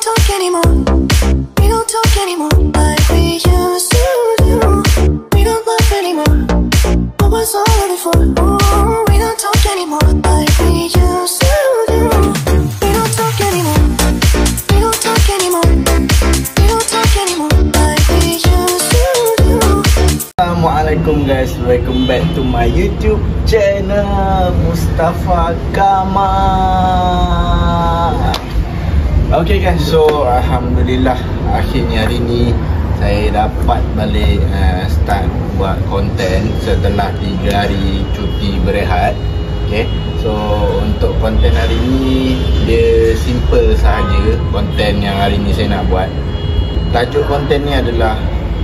talk anymore. We don't talk anymore like we used to do. We don't laugh anymore. What was all of it for? Ooh, we don't talk anymore like we used to do. We don't talk anymore. We don't talk anymore. We don't talk anymore like we used to do. Assalamualaikum guys, welcome back to my YouTube channel Mustafa Kamal. Okay guys, so Alhamdulillah akhirnya hari ni saya dapat balik start buat konten setelah 3 hari cuti berehat. Okay, so untuk konten hari ni dia simple sahaja. Konten yang hari ni saya nak buat, tajuk konten ni adalah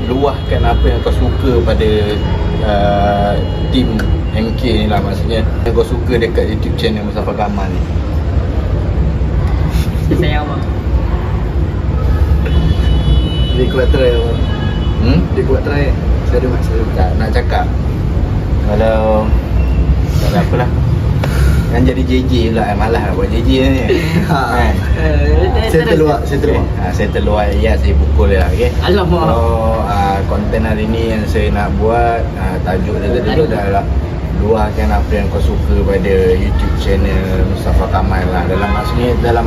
luahkan apa yang kau suka pada tim MK ni lah. Maksudnya yang kau suka dekat YouTube channel Mustafa Kamal ni. Saya apa? Dia kuat try apa? Dia kuat try. Saya ada masa tak nak cakap. Kalau tak ada apalah. Yang jadi JJ pula, malas nak buat JJ ni. Kan? Saya terluar. Saya terluar, ya, saya pukul lah. Okay? Alamak. So konten hari ni yang saya nak buat, tajuk dia tadi adalah luahkan apa yang kau suka pada YouTube channel Mustafa Kamal lah. Maksudnya dalam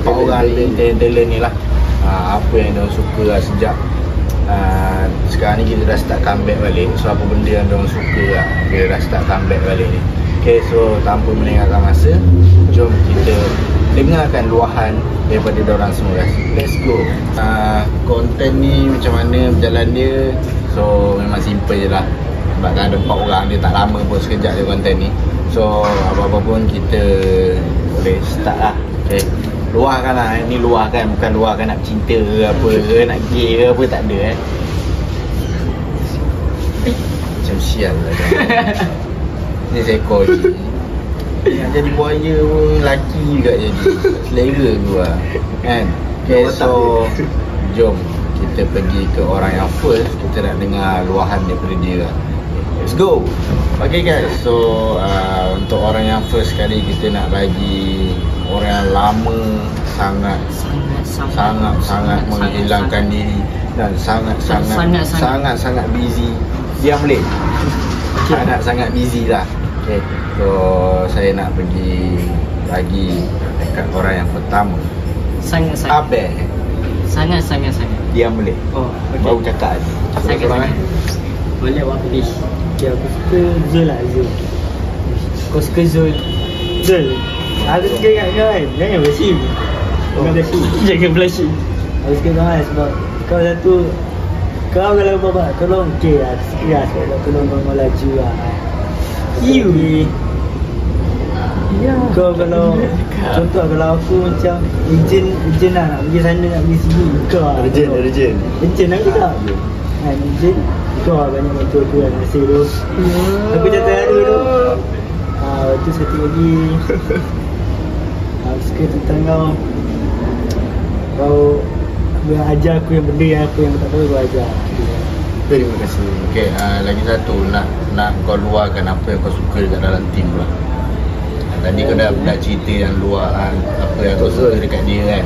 4 orang talent ni lah, apa yang diorang suka lah sejak sekarang ni kita dah start comeback balik. So apa benda yang diorang suka lah, kita dah start comeback balik ni. Okay, so tanpa melengahkan masa, jom kita dengarkan luahan daripada diorang semua guys. Let's go. Konten ni macam mana berjalan dia, so memang simple je lah. Sebab kan ada 4 orang, dia tak lama pun, sekejap je konten ni. So apa-apa pun kita boleh start lah. Okay, luahkan lah. Ini luahkan, bukan luahkan nak cinta ke apa ke, nak gay ke apa, tak ada Macam sial lah kan. Ni seekor je. Yang jadi buaya pun lelaki juga jadi. Selera tu lah kan. Okay, so jom kita pergi ke orang yang first. Kita nak dengar luahan daripada dia lah. Let's go. Okay guys, so untuk orang yang first sekali, kita nak bagi orang yang lama sangat menghilangkan diri dan sangat busy. Dia boleh sangat busy lah. Okay, so saya nak pergi bagi dekat orang yang pertama. Sangat Abel. Sangat Dia boleh. Oh, okay. Baru cakap je. Sangat. Boleh buat please. Okay, aku suka Zul lah, Zul. Kau suka Zul? Aku suka kat kau kan. Jangan blushing. Jangan blushing. Aku suka kau kan sebab kau satu, kau kalau bapak tolong, okay lah, suka lah sebab tolong kau laju lah. You kau kalau contoh kalau aku macam ejen lah, nak pergi sana nak pergi sini, kau lah ejen aku tak kan, ejen kau lah banyak bantu aku lah, nasi tu aku jatuh ada tu. Lepas tu satu lagi aku suka tentang kau ajar aku yang benda yang apa yang aku tak tahu, kau ajar. Terima kasih. Okay, lagi satu, nak kau luahkan apa yang kau suka dekat dalam tim pula. Tadi kau dah cerita yang luahkan apa yang kau suka dekat dia kan.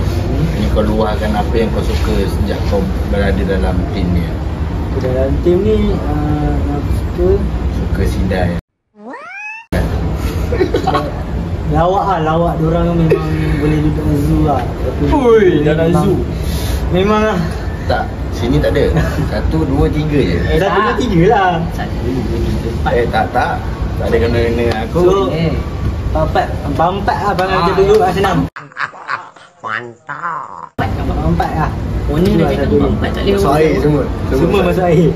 Ni kau luahkan apa yang kau suka sejak kau berada dalam tim ni. Dalam tim ni aku suka Sidai. Lawak diorang memang boleh duduk dalam zoo lah. Ui, dalam zoo memang lah. Tak, sini tak ada. 1, 2, 3 je. 1, 2, 3 lah. 1, 2, 3, 4. Tak ada kena aku. So, empat lah bang, macam duduk lah senang. Mantap. Empat lah. Oh ni dah kata empat tak boleh. Masuk air semua masuk air.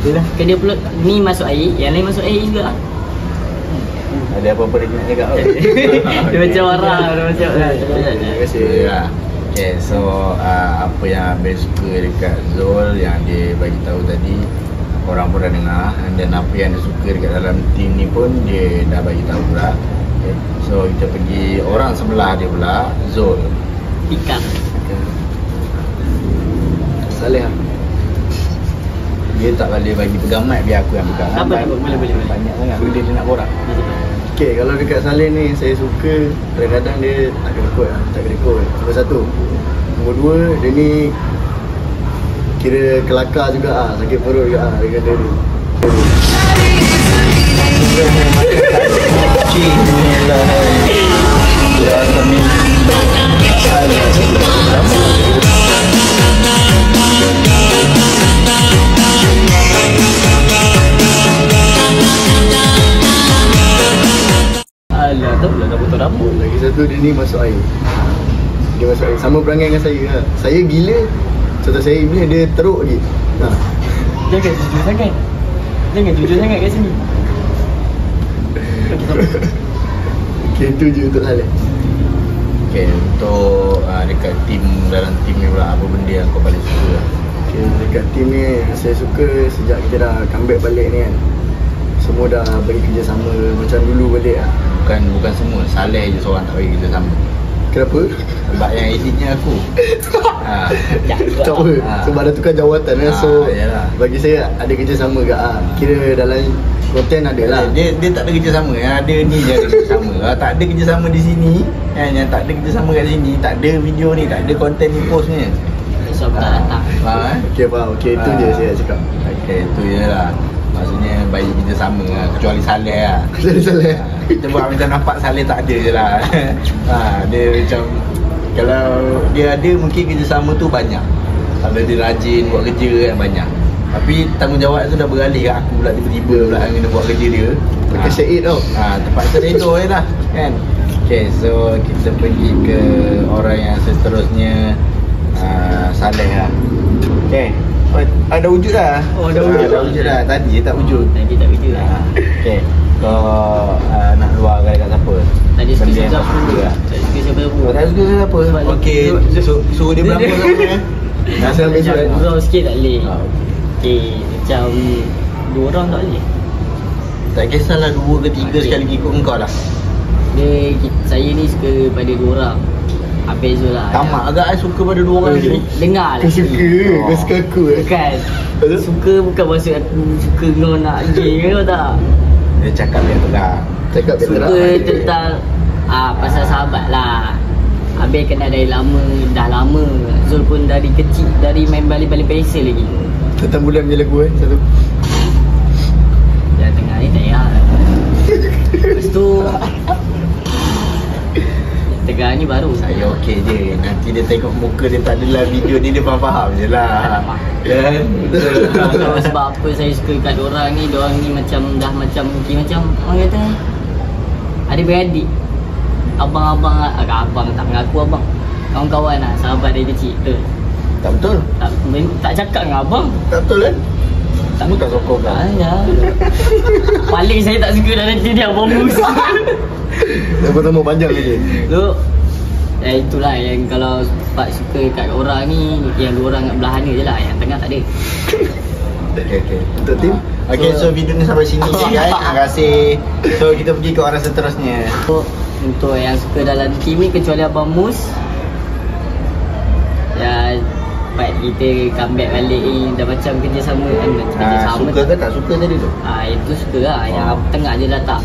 Itulah. Kan dia pula ni masuk air, yang lain masuk air juga. Ada apa-apa dia nak cakap. Dia macam marah, dia macam. Terima kasih lah. Okay, so apa yang Abel suka dekat Zul yang dia bagi tahu tadi, korang pun dah dengar. Dan apa yang dia suka dekat dalam tim ni pun dia dah bagi tahu pula. Okay, so kita pergi orang sebelah dia pula, Zul. Ikan. Saleh. Dia tak boleh bagi pegang mic, biar aku yang pegang. Apa boleh. Banyak sangat benda dia nak borak. Okay, kalau dekat Saleh ni saya suka kadang-kadang dia tak kena kot lah, tak kena kot. Nombor satu. Nombor dua, dia ni kira kelakar juga ah, sakit perut juga ah dia kata ni. Alah, tak pula dah potong rambut. Lagi satu dia ni masuk air. Dia masuk air. Sama perangai dengan saya lah. Saya gila. Contoh saya bila dia teruk lagi. Ha. Jangan jujur sangat. Jangan jujur sangat kat sini. Okay, itu je untuk Saleh. Okay, untuk dekat tim, dalam tim ni pula apa benda yang kau paling suka lah? Okay, dekat tim ni saya suka sejak kita dah comeback balik ni kan. Semua dah bagi kerja sama macam dulu balik lah. Bukan semua, Saleh je seorang tak bagi kita sama. Kenapa? Sebab yang editnya aku. Tak apa, sebab dah tukar jawatan kan. So yalah. bagi saya ada kerja sama ke kira dalam konten ada lah. Dia tak ada kerja sama, yang ada ni je ada kerja sama. Tak ada kerja sama di sini kan, yang tak ada kerja sama kat sini, tak ada video ni, tak ada konten ni postnya. Sebab tak datang. Okay faham, okay itu je saya cakap. Okay, itu je lah. Maksudnya bagi kita sama lah, kecuali Saleh lah. Saleh. Kita buat macam nampak Saleh tak ada je lah. Dia macam, kalau dia ada mungkin kerjasama tu banyak. Kalau dia rajin buat kerja kan banyak. Tapi tanggungjawab tu dah beralih kat aku pula, tiba-tiba pula yang kena buat kerja dia. Pakai syait tau. Terpaksa redor je lah kan. Okay, so kita pergi ke orang yang seterusnya, Saleh lah. Okay, ada wujud dah. Oh, dah wujud. Dah wujud dah. Tadi tak wujud. Tadi tak wujud lah. Okay, kau nak luar dekat siapa? Tadi suka Benda yang siapa? tak suka lah. Tak suka siapa Oh, pun. tak suka siapa? Okay, suruh dia berapa sama. Nasi ambil surat. Macam sikit tak boleh. Ah, Okay, macam 2 orang tak boleh. tak kisahlah 2 ke 3 sekali ikut engkau lah. Saya ni suka pada 2 orang. Habis tu lah. Tamak agak I suka pada 2 orang ni. Dengar lah. Kau suka, kau suka aku Bukan. Suka bukan maksud aku suka kau nak gay ke tak. Dia cakap yang terang. Cakap dia Suka terang. tentang pasal sahabat lah. Habis kenal dari lama, dah lama. Zul pun dari kecil, dari main balik-balik pensel lagi. Tentang bulan punya lagu satu. Dah tengah ni tak payah. Lepas tu Tengah ni baru Saya okey je. Nanti dia tengok muka dia tak adalah video ni, dia faham-faham je lah. Kan? Sebab apa saya suka kat diorang ni macam dah macam mungkin macam orang kata adik-beradik. Abang-abang abang tak mengaku abang. Kawan-kawan lah, sahabat dari kecil tu. Tak betul? Tak cakap dengan abang. Tak betul kan? Kamu tak sokong kan? Ya. Paling saya tak suka dah nanti dia abang mus. Tambah panjang lagi. Lu itulah yang kalau part suka kat orang ni, yang 2 orang kat belah mana je lah, yang tengah tak ada. Okay. Untuk tim. Okay, so video ni sampai sini je guys. Terima kasih. So kita pergi ke orang seterusnya. So, untuk yang suka dalam tim ni kecuali Abang Mus, ya part kita comeback balik ni dah macam kerja sama kan, macam kerja sama. Suka ke tak suka tadi tu? Itu suka lah, yang tengah je dah tak.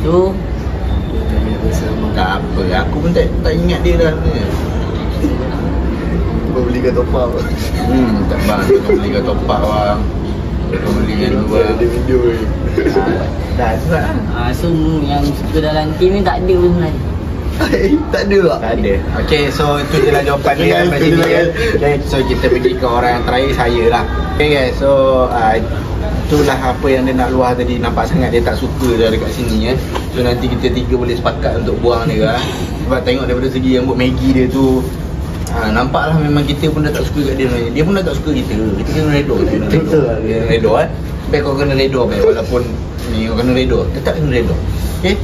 So tak apa, aku pun tak ingat dia dah. Kau belikan top up. Tak bang, kau belikan top up bang. Kau belikan dua. Ada video ni. Dah sebab so yang suka dalam tim ni tak ada pun sebenarnya. Tak ada tak? tak ada. Okay, so itu je lah jawapan dia kan pada sini kan. Okay, so kita pergi ke orang yang terakhir, saya lah. Okay guys, so itulah apa yang dia nak luar tadi. Nampak sangat dia tak suka dah dekat sini kan. So nanti kita 3 boleh sepakat untuk buang dia lah. Sebab tengok daripada segi yang buat Maggi dia tu, nampaklah memang kita pun dah tak suka kat dia. Dia pun dah tak suka kita. Kita kena redor. Betul lah. Dia kena redor kan. Baik kau kena redor baik. Walaupun ni kau kena redor, tetap kena redor. Okay.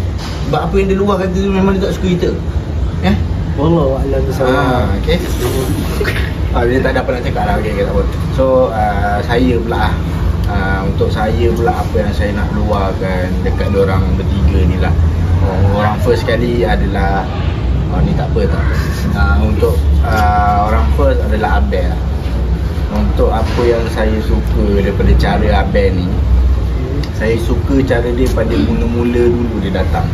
Sebab apa yang dia luahkan tu memang dia tak suka kita. Wallahualam bersama. Okay. Dia tak ada apa nak cakap lah. Okay, tak apa. So saya pula untuk saya pula apa yang saya nak luahkan dekat diorang bertiga ni lah. Orang first sekali adalah ni tak apa tak. Untuk orang first adalah Abel lah. Untuk apa yang saya suka daripada cara Abel ni, Saya suka cara dia pada mula-mula dulu dia datang.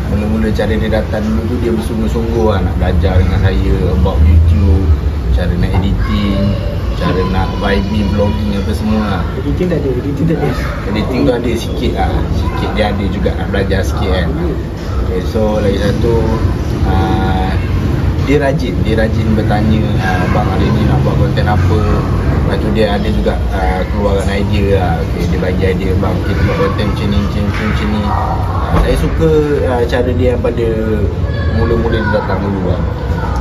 Mula-mula cara dia datang dulu tu dia bersungguh-sungguh lah nak belajar dengan saya about YouTube, cara nak editing, cara nak vibing, vlogging apa semua lah. Editing tak ada. Editing tu ada sikit lah, sikit dia ada juga nak belajar sikit kan. Okay, so lagi satu dia rajin bertanya, bang hari ni nak buat konten apa. Lepas tu dia ada juga keluarkan idea lah. Okay, dia bagi idea, bang kita buat konten macam ni. Saya suka cara dia pada mula-mula dia datang dulu lah.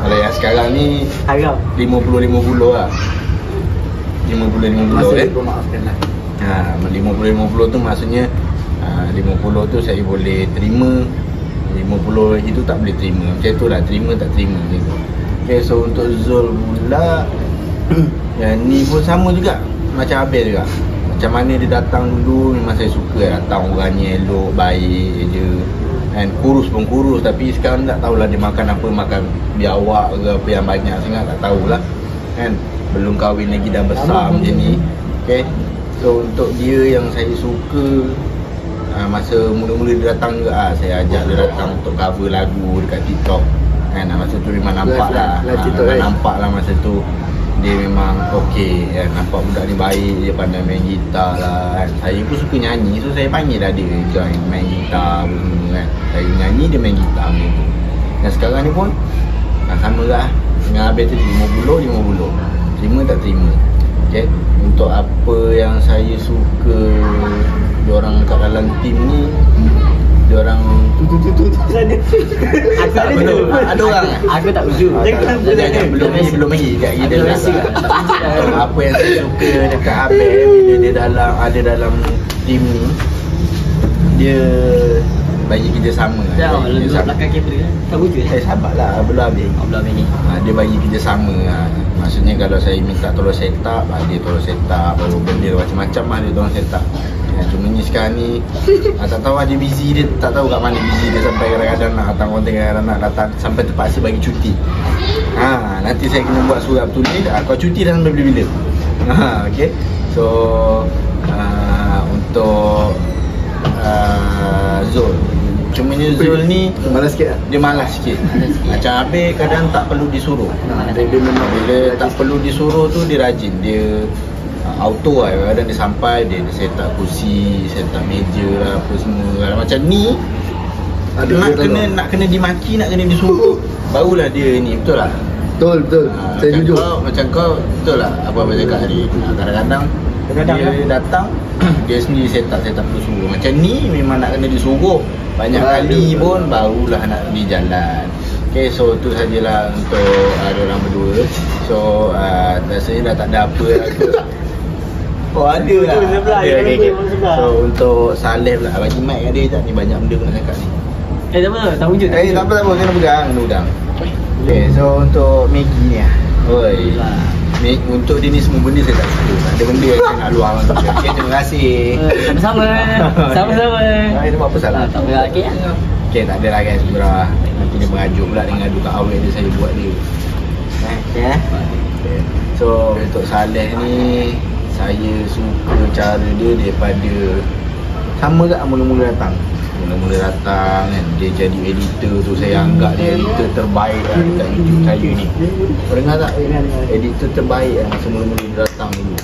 Kalau yang sekarang ni Harap 50-50 lah. 50-50 Masih bermaafkan lah. 50-50 tu maksudnya 50 tu saya boleh terima, 50 itu tak boleh terima. Macam tu lah, terima tak terima gitu. Okay, so untuk Zul pula yang ni pun sama juga macam Abel juga. Macam mana dia datang dulu memang saya suka datang orangnya elok, baik je. And kurus pun kurus, tapi sekarang tak tahulah dia makan apa, makan biawak ke apa yang banyak sangat tak tahulah. Kan belum kahwin lagi dah besar macam ni. Okay, so untuk dia yang saya suka masa mula-mula dia datang juga saya ajak dia datang untuk cover lagu dekat TikTok kan. Masa tu memang nampak lah, nampak lah masa tu dia memang okey kan. Nampak budak ni baik, dia pandai main gitar lah kan. Saya pun suka nyanyi, so saya panggil lah dia join main gitar apa semua kan. Saya nyanyi, dia main gitar macam tu. Dan sekarang ni pun sama lah dengan Abel tu, 50-50, terima tak terima. Okay, untuk apa yang saya suka diorang kat dalam tim ni, diorang Aku belum ada orang. Aku tak uju. Jangan belum lagi kat kita lah. Apa yang saya suka dekat Abel bila dia ada dalam tim ni, dia bagi kerjasama. Ya, lebih belakang kamera kan. Tak wujud. Sabarlah belum habis. Belum habis ni. Dia bagi kerjasama. Maksudnya kalau saya minta tolong set up, dia tolong set up, baru benda macam-macam lah dia tolong set up. Cuma ni sekarang ni tak tahu dia busy, dia tak tahu kat mana busy dia sampai kadang-kadang nak datang konten, kadang-kadang nak datang sampai terpaksa bagi cuti. Nanti saya kena buat surat tulis, kau cuti dah sampai bila-bila. Okay. So untuk Zul, cumanya Zul ni malas sikit lah. Dia malas sikit. Macam Abel kadang tak perlu disuruh. Dia memang bila tak perlu disuruh tu dia rajin. Dia auto lah. Kadang dia sampai dia set up kursi, set up meja lah apa semua. Macam ni nak kena dimaki, nak kena disuruh, barulah dia ni. Betul lah. Betul. Saya jujur. Macam kau betul lah apa cakap tadi. Kadang-kadang dia datang dia sendiri set up tu suruh. Macam ni memang nak kena disuruh banyak kali pun barulah nak berjalan. Okay, so tu sajalah untuk diorang berdua. So rasanya dah tak ada apa lah tu. Ada lah. Okay. So untuk Saleh pula, bagi mic kat dia tak ni, banyak benda nak cakap ni. Tak apa, tak wujud. Tak apa, kena pegang. Okay, so untuk Maggie ni lah. Untuk dia ni semua benda saya tak suka. Ada benda yang saya nak luar untuk dia. Okay, terima kasih. Sama-sama. Dia buat apa salah? Tak apa, okey lah. Okay, tak ada lah guys sebenarnya. Nanti dia mengajuk pula dengan kat awal dia saya buat dia. Okay. So untuk Saleh ni, saya suka cara dia daripada sama kat mula-mula datang kan. Dia jadi editor tu, saya anggap dia editor terbaik lah dekat YouTube saya ni. Kau dengar tak? Editor terbaik lah masa mula-mula dia datang dulu.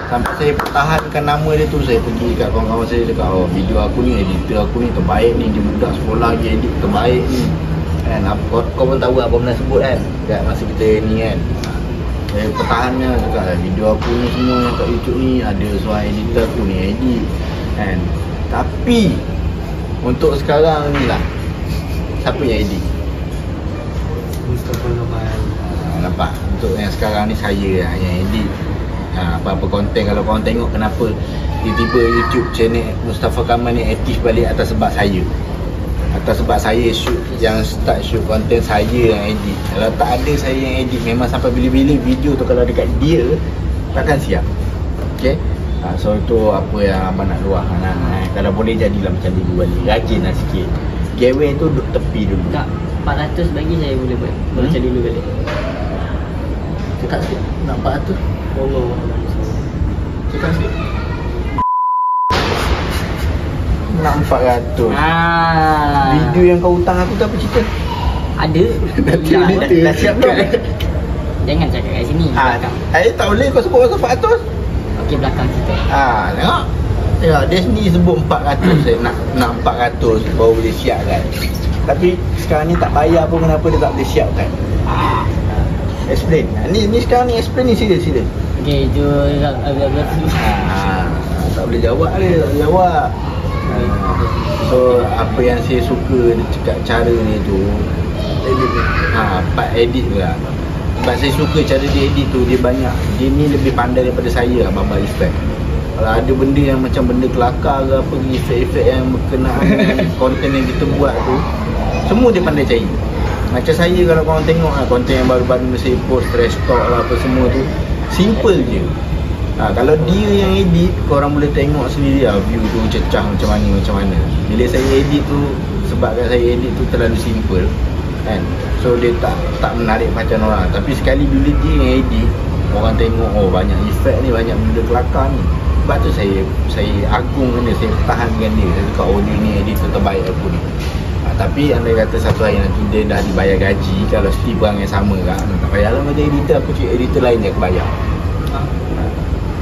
Sampai saya pertahankan nama dia tu. Saya pergi kat kawan-kawan saya cakap, video aku ni, editor aku ni terbaik ni. Dia budak sekolah lagi edit terbaik ni kan. Kau pun tahu apa pernah sebut kan kat masa kita ni kan. Saya pertahankan cakap video aku ni semua yang kat YouTube ni ada seorang editor aku ni edit kan. Tapi untuk sekarang ni lah, siapa yang edit? Mustafa Kamal. Nampak? Untuk yang sekarang ni saya lah yang edit. Apa-apa konten, kalau korang tengok kenapa tiba-tiba YouTube channel Mustafa Kamal ni aktif balik atas sebab saya. Atas sebab saya shoot, yang start shoot konten saya yang edit. Kalau tak ada saya yang edit, memang sampai bila-bila video tu kalau dekat dia takkan siap. Okay. So itu apa yang abang nak luahkan lah. Kalau boleh jadilah macam dulu balik, rajin lah sikit. Giveaway tu duduk tepi dulu. Tak, 400 bagi saya boleh buat macam dulu balik. Cakap sikit, nak 400? Allah. Cakap sikit. nak 400. Ah. Video yang kau hutang aku tu apa cerita? Ada. Dah siap belum? Jangan cakap kat sini. Belakang. Tak boleh kau sebut pasal 400. Okey, belakang kita. Tengok. Tengok dia sendiri sebut 400 nak 400 baru boleh siap kan. Tapi sekarang ni tak bayar pun kenapa dia tak boleh siap kan? Explain. Ni sekarang ni explain ni sila. Okey, itu Tak boleh jawab dia, tak boleh jawab. So apa yang saya suka dia cakap cara dia tu edit ni. Part edit tu lah. Sebab saya suka cara dia edit tu, dia ni lebih pandai daripada saya babak efek. Kalau ada benda yang macam benda kelakar ke apa, efek-efek yang berkenaan dengan konten yang kita buat tu, semua dia pandai cari. Macam saya, kalau korang tengok lah konten yang baru-baru saya post, trash talk lah apa semua tu, simple je. Kalau dia yang edit, korang boleh tengok sendiri lah view tu cecah macam mana. Bila saya edit tu, sebabkan saya edit tu terlalu simple kan, so dia tak menarik macam orang. Tapi sekali bila dia yang edit, orang tengok, oh banyak efek ni, banyak benda kelakar ni. Sebab tu saya agung dengan dia, saya pertahankan dia. Saya cakap, oh dia ni editor terbaik aku ni. Tapi andai kata satu hari nanti dia dah dibayar gaji, kalau still perangai sama kan, tak payahlah macam editor, aku cakap editor lain je aku bayar.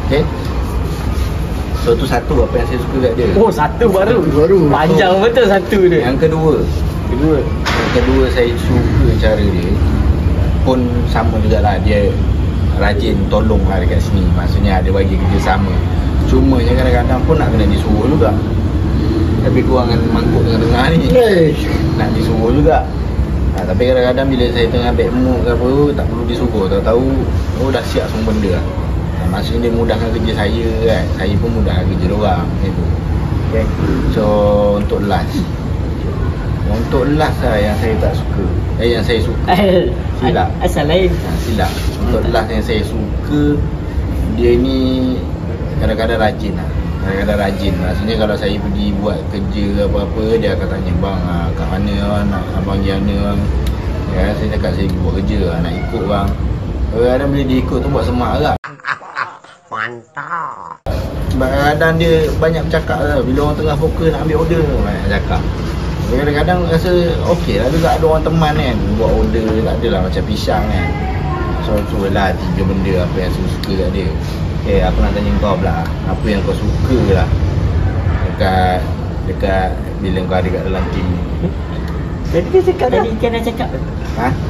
Okay. So tu satu apa yang saya suka kat dia. Oh, satu baru. Panjang betul satu dia. Yang kedua saya suka cara dia pun sama jugalah, dia rajin tolong lah dekat sini. Maksudnya ada bagi kerjasama. Cuma kadang-kadang pun nak kena disuruh juga. Tapi kurang mangkuk tengah-tengah ni, nak disuruh juga. Tapi kadang-kadang bila saya tengah bad mood ke apa, tak perlu disuruh. Tahu-tahu dah siap semua benda lah. Maksudnya dia mudahkan kerja saya kan, saya pun mudahkan kerja diorang gitu. Okay. So untuk last lah yang saya tak suka, yang saya suka silap. Asal lain. Silap. Untuk last yang saya suka, dia ni kadang-kadang rajin lah. Maksudnya kalau saya pergi buat kerja apa-apa, dia akan tanya, bang kat mana nak abang pergi mana bang. Ya, saya cakap saya pergi buat kerja, nak ikut bang. Kadang-kadang bila dia ikut tu buat semak agak. Mantap. Sebab kadang dia banyak bercakap lah. Bila orang tengah fokus nak ambil order, banyak cakap. Kadang-kadang rasa okey lah juga ada orang teman kan, buat order, tak adalah macam pisang kan. So tu lah 3 benda apa yang saya suka kat dia. Okay, aku nak tanya kau pula, apa yang kau suka lah dekat bila kau ada kat dalam team. Tadi kan dah cakap.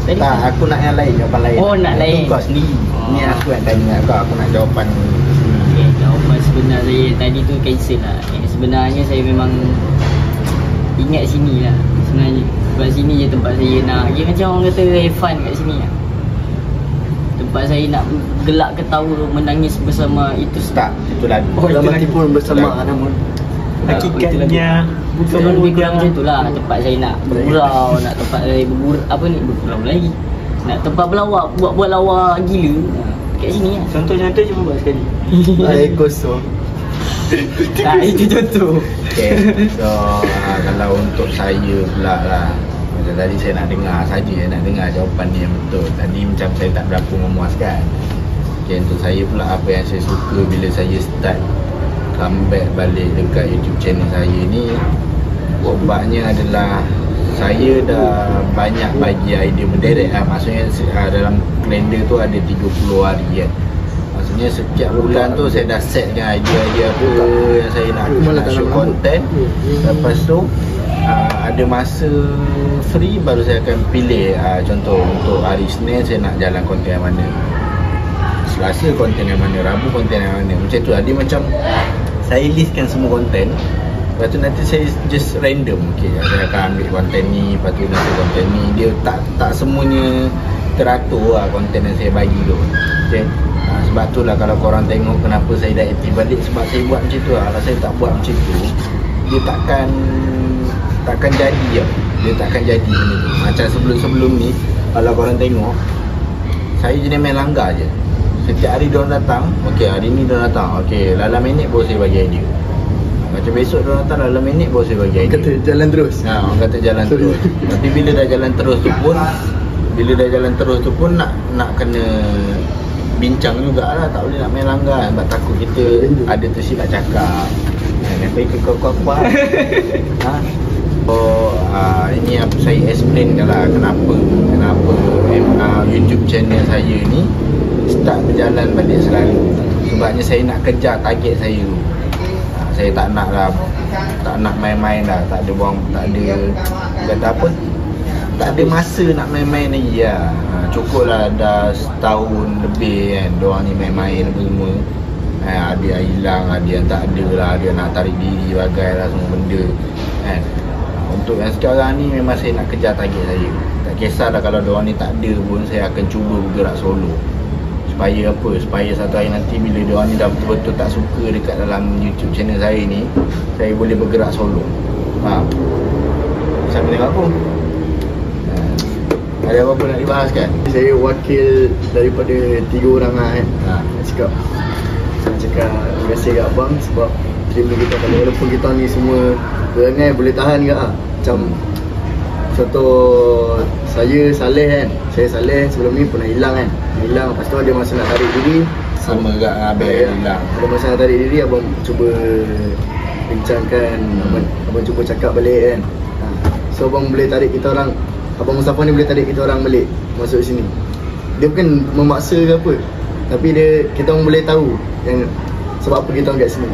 Tak, aku nak yang lain, jawapan lain. Oh, nak lain. Itu kau sendiri. Ni aku yang tanya kau, aku nak jawapan. Okay, jawapan sebenar saya tadi tu cancel lah. Sebenarnya saya memang ingat sini lah sebenarnya. Sebab sini je tempat saya nak, macam orang kata have fun kat sini lah. Tempat saya nak gelak ketawa, menangis bersama itu tak, itu lagu. Dalam hati pun bersama namun hakikatnya bukan lebih kurang macam itulah. Tempat saya nak bergurau, nak tempat saya bergurau lagi, nak tempat berlawak, buat lawak gila kat sini lah. Contoh-contoh je buat sekali. Air kosong. Itu contoh. Okay. So kalau untuk saya pula lah, macam tadi saya nak dengar jawapan dia yang betul. Tadi macam saya tak berapa memuaskan. Okay, untuk saya pula apa yang saya suka bila saya start comeback balik dekat YouTube channel saya ni, obatnya adalah saya dah banyak bagi idea berderet lah. Maksudnya dalam kalender tu ada 30 hari kan. Maksudnya setiap bulan tu saya dah set dengan idea-idea apa yang saya nak shoot content. Lepas tu ada masa free baru saya akan pilih. Contoh untuk hari Senin saya nak jalan konten yang mana, Selasa konten yang mana, Rabu konten yang mana. Macam tu lah. Dia macam saya listkan semua konten. Lepas tu nanti saya just random. Okay, saya akan ambil konten ni, lepas tu nanti konten ni. Dia tak semuanya teratur lah konten yang saya bagi tu. Okay. Sebab tu lah kalau korang tengok kenapa saya dah aktif balik, sebab saya buat macam tu lah. Kalau saya tak buat macam tu, dia takkan jadi lah. Dia takkan jadi benda tu. Macam sebelum ni, kalau korang tengok, saya jenis main langgar je. Setiap hari diorang datang, okay hari ni diorang datang, okay dalam minit baru saya bagi idea. Macam besok diorang datang dalam minit baru saya bagi idea. Kata jalan terus. Orang kata jalan terus. Tapi bila dah jalan terus tu pun nak kena bincang jugalah. Tak boleh nak main langgar sebab takut kita ada tersilap cakap. Kenapa ikut kau faham? Ha? Ini apa saya explain lah kenapa YouTube channel saya ni start berjalan balik selalu. Sebabnya saya nak kejar target saya tu. Saya tak nak main-main dah, tak ada kata apa, tak ada masa nak main-main lagi lah. Cukup lah dah setahun lebih kan diorang ni main-main apa semua. Ada yang hilang, ada yang tak ada lah, ada yang nak tarik diri bagai lah semua benda kan. Untuk yang sekarang ni memang saya nak kejar target saya. Tak kisahlah kalau diorang ni tak ada pun, saya akan cuba bergerak solo. Supaya apa? Supaya satu hari nanti bila diorang ni dah betul-betul tak suka dekat dalam YouTube channel saya ni, saya boleh bergerak solo. Faham? Siapa tengok aku? Ada apa-apa nak dibahas kan? Saya wakil daripada 3 orang lah kan. Saya cakap terima kasih kat abang sebab terima kita pada walaupun kita ni semua perangai boleh tahan ke lah. Macam contoh saya Saleh kan. Saya Saleh sebelum ni pernah hilang kan. Hilang, lepas tu ada masa nak tarik diri. Sama juga dengan Abang hilang. Ada masa nak tarik diri, abang cuba bincangkan, abang cuba cakap balik kan. So abang boleh tarik kita orang, Abang Mustafa ni boleh tarik kita orang balik masuk sini. Dia bukan memaksa ke apa, tapi kita orang boleh tahu yang sebab apa kita orang kat sini.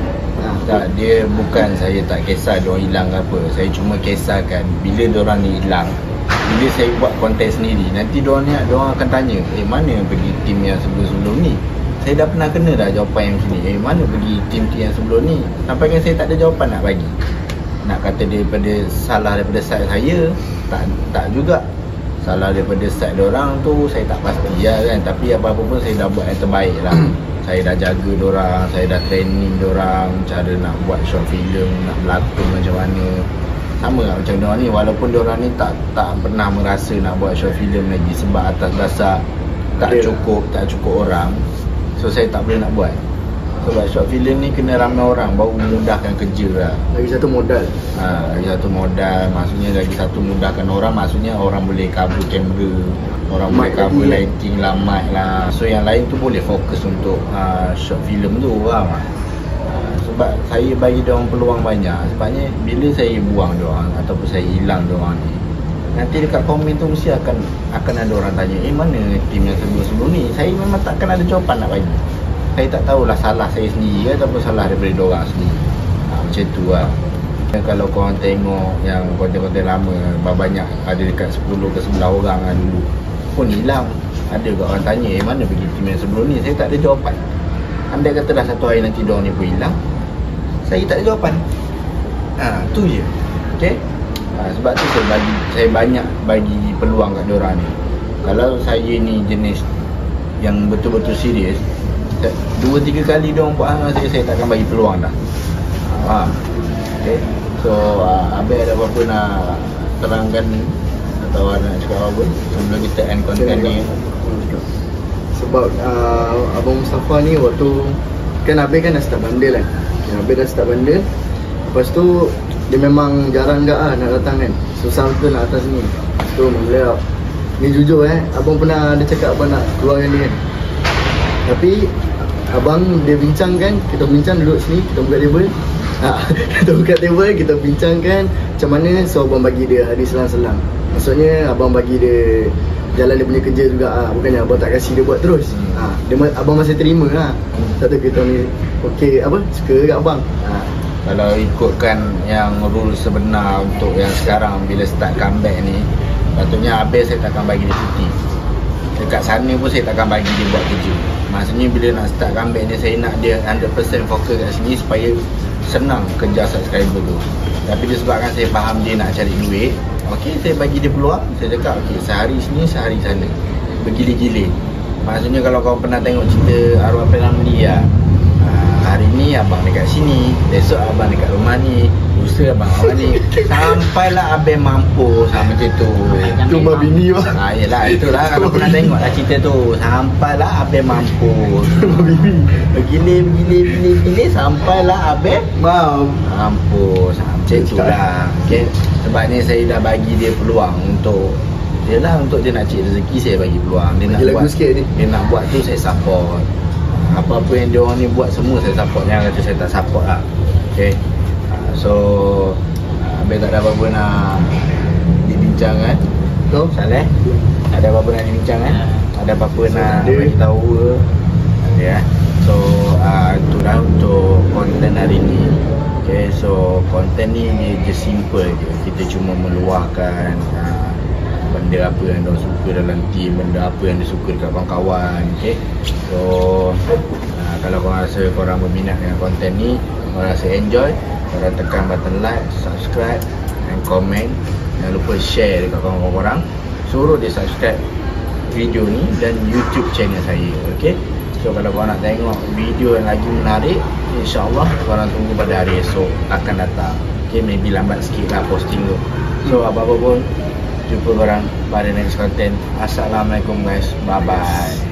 Tak, dia bukan saya tak kisah diorang hilang ke apa. Saya cuma kisahkan bila diorang ni hilang, bila saya buat konten sendiri, nanti diorang akan tanya, mana pergi tim yang sebelum-sebelum ni? Saya dah pernah kena dah jawapan yang macam ni. Mana pergi tim yang sebelum ni? Sampai kan saya tak ada jawapan nak bagi. Nak kata salah daripada side saya, tak juga. Salah daripada side diorang tu saya tak pasti lah kan. Tapi apa-apa pun saya dah buat yang terbaik lah. Saya dah jaga diorang, saya dah training diorang cara nak buat short film, nak berlakon macam mana. Sama lah macam diorang ni, walaupun diorang ni tak pernah merasa nak buat short film lagi sebab atas dasar tak cukup orang. So saya tak boleh nak buat. Sebab short film ni kena ramai orang baru memudahkan kerja lah. Lagi satu modal. Lagi satu modal, maksudnya lagi satu mudahkan orang, maksudnya orang boleh cover kamera, orang boleh cover lighting lah, mic lah. So yang lain tu boleh fokus untuk short film tu faham tak? Sebab saya bagi diorang peluang banyak. Sebabnya bila saya buang diorang ataupun saya hilang diorang ni, nanti dekat komen tu mesti akan ada orang tanya, mana tim yang sebelum ni? Saya memang takkan ada jawapan nak bagi. Saya tak tahulah salah saya sendiri ataupun salah daripada diorang sendiri. Macam tu lah. Kalau korang tengok yang konten-konten lama, banyak ada dekat 10 ke 11 orang lah dulu pun hilang. Ada kat orang tanya, mana pergi tim yang sebelum ni? Saya tak ada jawapan. Andai kata dah satu hari nanti diorang ni pun hilang, saya tak ada jawapan. Tu je. Okay? Sebab tu saya banyak bagi peluang kat diorang ni. Kalau saya ni jenis yang betul-betul serius, 2-3 kali diorang buat hal saya takkan bagi peluang dah. Okay. So Abang ada apa-apa nak terangkan atau nak cakap apa sebelum kita end konten ni? Sebab Abang Mustafa ni waktu kan Abang kan dah start bandel kan. Abang dah start bandel. Lepas tu dia memang jarang gak nak datang kan. Susah betul nak atas sini. So beliau ni jujur abang pernah ada cakap abang nak keluar dengan dia kan. Tapi abang dia bincangkan, kita bincang duduk sini, kita buka table. Kita buka table, kita bincangkan macam mana. So abang bagi dia hari selang-selang. Maksudnya abang bagi dia jalan dia punya kerja juga bukannya abang tak kasih dia buat terus. Abang masih terima lah. Satu kita ni okey suka kat abang. Kalau ikutkan yang rule sebenar untuk yang sekarang bila start comeback ni, patutnya Abang saya takkan bagi dia cuti. Dekat sana pun saya takkan bagi dia buat kerja. Maksudnya bila nak start comeback ni, saya nak dia 100% fokus kat sini supaya senang kejar subscriber tu. Tapi disebabkan saya faham dia nak cari duit, okey, saya bagi dia peluang. Saya cakap okey, sehari sini, sehari sana, bergila-gila. Maksudnya kalau kau pernah tengok cerita Arwah P.Ramlee lah, hari ni abang dekat sini, besok abang dekat rumah ni, lusa abang ni, sampailah abang mampu sama macam tu. Rumah bini lah. Yelah, itulah kalau pernah tengok lah cerita tu, sampailah abang mampu. Rumah bini Begini sampailah abang mampu. Macam tu lah. Okay. Sebab ni saya dah bagi dia peluang untuk dia nak cari rezeki, saya bagi peluang. Dia nak buat sikit ni. Dia nak buat tu, saya support. Apa-apa yang dia orang ni buat semua saya support. Jangan kata saya tak support lah. Okay. So Abel tak ada apa-apa nak dibincang kan? Betul? Saleh? Ada apa-apa nak dibincang kan? Ada apa-apa nak ada. bagi tahu ke? Ya. So itulah untuk konten hari ni. Okay, so konten ni dia just simple je. Kita cuma meluahkan benda apa yang dia suka dalam team, benda apa yang dia suka dekat kawan-kawan. Okay. So kalau korang rasa korang berminat dengan konten ni, korang rasa enjoy, korang tekan button like, subscribe dan komen. Jangan lupa share dekat kawan-kawan korang. Suruh dia subscribe video ni dan YouTube channel saya. Okay. So kalau korang nak tengok video yang lagi menarik, InsyaAllah korang tunggu pada hari esok akan datang. Okay, maybe lambat sikit lah posting tu. So apa-apa pun, jumpa korang pada next content. Assalamualaikum guys, bye bye.